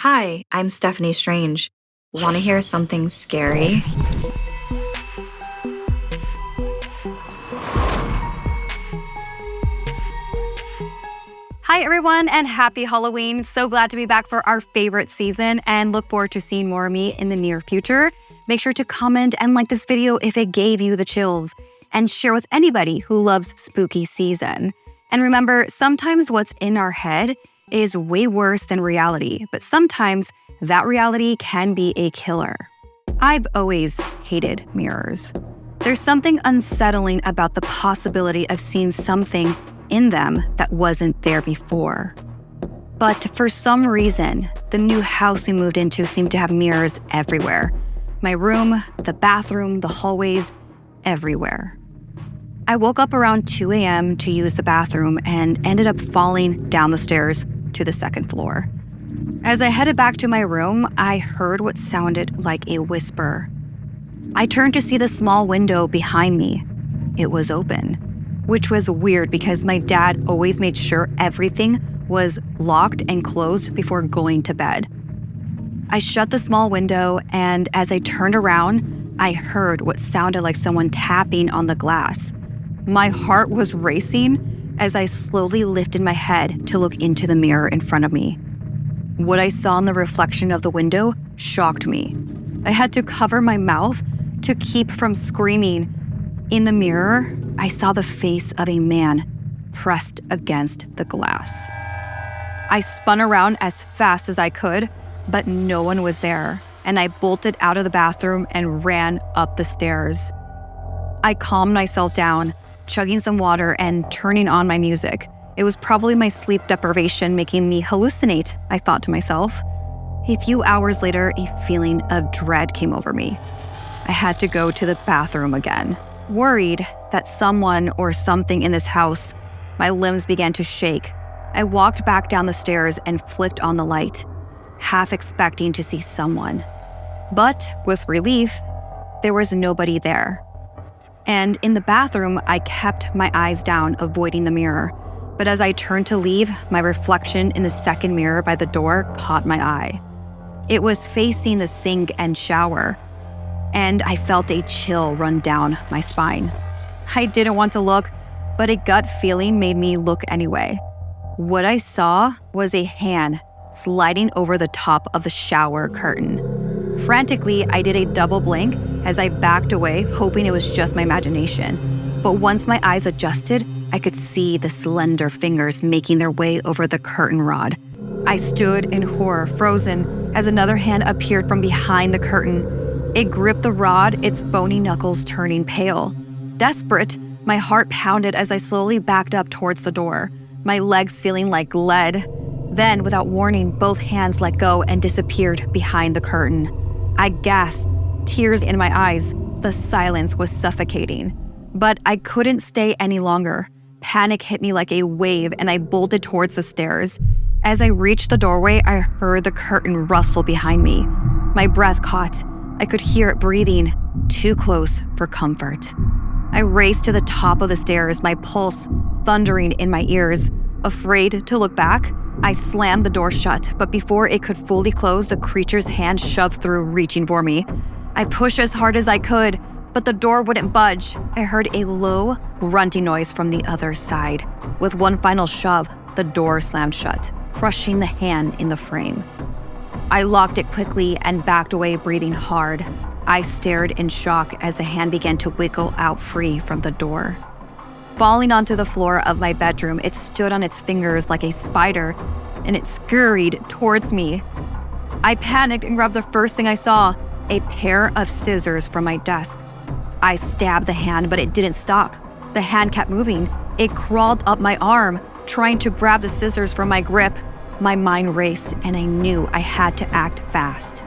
Hi, I'm Steffany Strange. Want to hear something scary? Hi, everyone, and happy Halloween. So glad to be back for our favorite season and look forward to seeing more of me in the near future. Make sure to comment and like this video if it gave you the chills, and share with anybody who loves spooky season. And remember, sometimes what's in our head is way worse than reality, but sometimes that reality can be a killer. I've always hated mirrors. There's something unsettling about the possibility of seeing something in them that wasn't there before. But for some reason, the new house we moved into seemed to have mirrors everywhere. My room, the bathroom, the hallways, everywhere. I woke up around 2 a.m. to use the bathroom and ended up falling down the stairs to the second floor. As I headed back to my room, I heard what sounded like a whisper. I turned to see the small window behind me. It was open, which was weird because my dad always made sure everything was locked and closed before going to bed. I shut the small window, and as I turned around, I heard what sounded like someone tapping on the glass. My heart was racing as I slowly lifted my head to look into the mirror in front of me. What I saw in the reflection of the window shocked me. I had to cover my mouth to keep from screaming. In the mirror, I saw the face of a man pressed against the glass. I spun around as fast as I could, but no one was there, and I bolted out of the bathroom and ran up the stairs. I calmed myself down, chugging some water and turning on my music. It was probably my sleep deprivation making me hallucinate, I thought to myself. A few hours later, a feeling of dread came over me. I had to go to the bathroom again. Worried that someone or something in this house, my limbs began to shake. I walked back down the stairs and flicked on the light, half expecting to see someone. But with relief, there was nobody there. And in the bathroom, I kept my eyes down, avoiding the mirror. But as I turned to leave, my reflection in the second mirror by the door caught my eye. It was facing the sink and shower, and I felt a chill run down my spine. I didn't want to look, but a gut feeling made me look anyway. What I saw was a hand sliding over the top of the shower curtain. Frantically, I did a double blink as I backed away, hoping it was just my imagination. But once my eyes adjusted, I could see the slender fingers making their way over the curtain rod. I stood in horror, frozen, as another hand appeared from behind the curtain. It gripped the rod, its bony knuckles turning pale. Desperate, my heart pounded as I slowly backed up towards the door, my legs feeling like lead. Then, without warning, both hands let go and disappeared behind the curtain. I gasped, tears in my eyes. The silence was suffocating. But I couldn't stay any longer. Panic hit me like a wave, and I bolted towards the stairs. As I reached the doorway, I heard the curtain rustle behind me. My breath caught. I could hear it breathing, too close for comfort. I raced to the top of the stairs, my pulse thundering in my ears. Afraid to look back, I slammed the door shut, but before it could fully close, the creature's hand shoved through, reaching for me. I pushed as hard as I could, but the door wouldn't budge. I heard a low, grunting noise from the other side. With one final shove, the door slammed shut, crushing the hand in the frame. I locked it quickly and backed away, breathing hard. I stared in shock as the hand began to wiggle out free from the door. Falling onto the floor of my bedroom, it stood on its fingers like a spider, and it scurried towards me. I panicked and grabbed the first thing I saw, a pair of scissors from my desk. I stabbed the hand, but it didn't stop. The hand kept moving. It crawled up my arm, trying to grab the scissors from my grip. My mind raced, and I knew I had to act fast.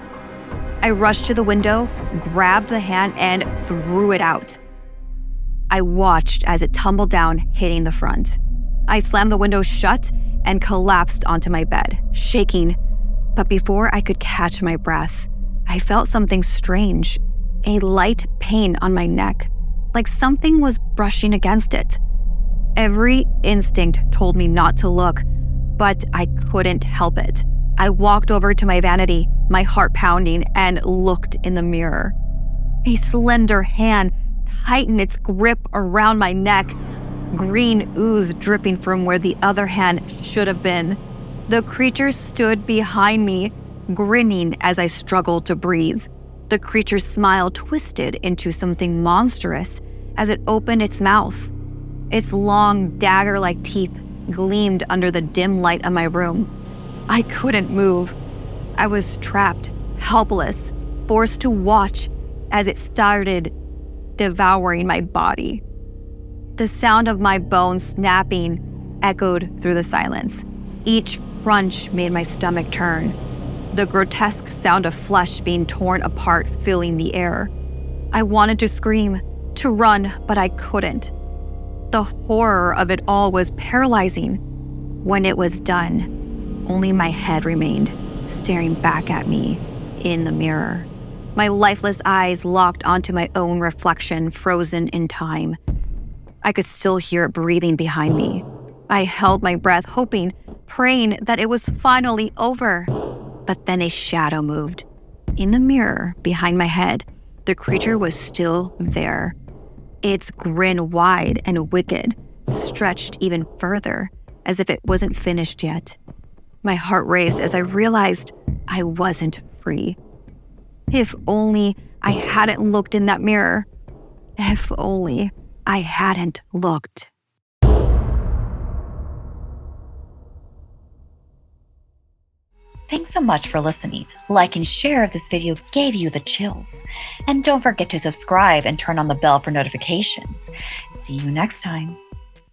I rushed to the window, grabbed the hand, and threw it out. I watched as it tumbled down, hitting the front. I slammed the window shut and collapsed onto my bed, shaking. But before I could catch my breath, I felt something strange, a light pain on my neck, like something was brushing against it. Every instinct told me not to look, but I couldn't help it. I walked over to my vanity, my heart pounding, and looked in the mirror. A slender hand tightened its grip around my neck, green ooze dripping from where the other hand should have been. The creature stood behind me, grinning as I struggled to breathe. The creature's smile twisted into something monstrous as it opened its mouth. Its long, dagger-like teeth gleamed under the dim light of my room. I couldn't move. I was trapped, helpless, forced to watch as it started devouring my body. The sound of my bones snapping echoed through the silence. Each crunch made my stomach turn. The grotesque sound of flesh being torn apart filling the air. I wanted to scream, to run, but I couldn't. The horror of it all was paralyzing. When it was done, only my head remained, staring back at me in the mirror. My lifeless eyes locked onto my own reflection, frozen in time. I could still hear it breathing behind me. I held my breath, hoping, praying that it was finally over. But then a shadow moved. In the mirror behind my head, the creature was still there. Its grin wide and wicked, stretched even further, as if it wasn't finished yet. My heart raced as I realized I wasn't free. If only I hadn't looked in that mirror. If only I hadn't looked. Thanks so much for listening. Like and share if this video gave you the chills. And don't forget to subscribe and turn on the bell for notifications. See you next time.